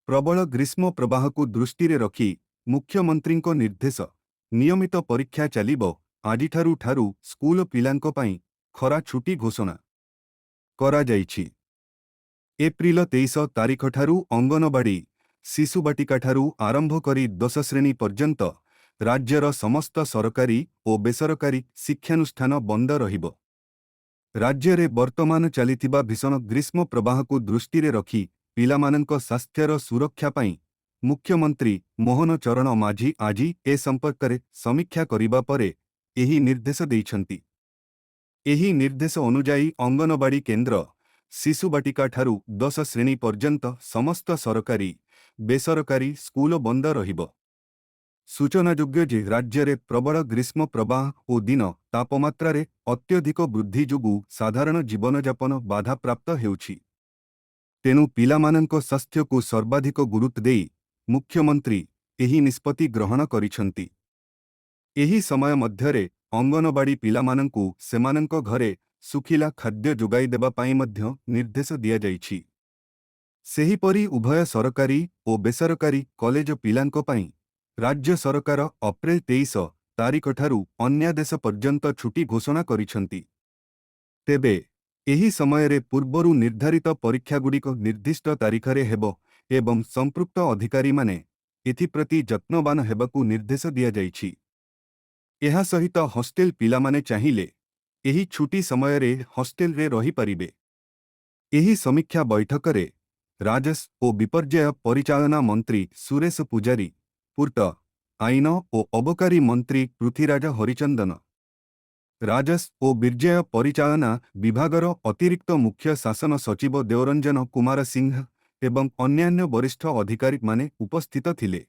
प्रबल ग्रीष्म प्रवाह को दृष्टि रे रखी मुख्यमंत्री निर्देश नियमित परीक्षा चलिबो आजिठारु ठारु स्कूल पिलांको पई खरा छुट्टी घोषणा करा जाइछि। एप्रिल 23 तारिखठारु अंगनवाड़ी शिशुबाटिकाठारु आरंभ करी 10 श्रेणी पर्यंत राज्यर समस्त सरकारी और बेसरकारी शिक्षानुष्ठान बंद रहिबो। राज्य रे वर्तमान चलिथिबा भीषण ग्रीष्म प्रवाह को दृष्टि रे रखी पिलामानंक स्वास्थ्यर सुरक्षा पाई मुख्यमंत्री मोहन चरण माझी आजी ए संपर्क रे समीक्षा करिबा परे एही निर्देश दैछंती। एही निर्देश अनुजाई अंगनवाड़ी केन्द्र शिशुबाटिका ठारू 10 श्रेणी पर्यंत समस्त सरकारी बेसरकारी स्कूल बंद रहिबो। सूचनायोग्य जे राज्य रे प्रबल ग्रीष्म प्रवाह और दिन तापमात्रा रे अत्यधिक वृद्धि जोगु साधारण जीवनयापन बाधाप्राप्त हेउछि। तेणु पिलामानंक स्वास्थ्य को सर्वाधिक गुरुत्व देई मुख्यमंत्री एही निष्पत्ति ग्रहण करिछंती। एही समय मध्यरे अंगनवाड़ी पिलामानंकु सेमानंक घरे सुखिला खाद्य जोगाई देबा पाई मध्य निर्देश दिया जाइछि। सेहीपरि उभय सरकारी और बेसरकारी कॉलेज पिलांको पाई राज्य सरकार अप्रैल 23 तारिखठारु अन्यादेश पर्यंत छुट्टी घोषणा करिछंती। तेबे एही समय रे पूर्वरु निर्धारित परीक्षागुड़िक निर्दिष्ट तारिखरे हेबो एवं संपृक्त अधिकारी माने एथिप्रति यत्नवान हेबाकु निर्देश दिया जाइछि। एहा सहित हॉस्टेल पिलामाने चाहिले एही छुट्टी समय रे हॉस्टेल रे रही परिबे। एही समीक्षा बैठक रे राजस्व और विपर्यय परिचालना मंत्री सुरेश पुजारी, पूर्त आईन और अबकारी मंत्री पृथ्वीराज हरिचंदन, राजस्व और विपर्यय परिचालना विभागर अतिरिक्त मुख्य शासन सचिव देवरंजन कुमार सिंह एवं अन्यान्य वरिष्ठ अधिकारी माने उपस्थित थिले।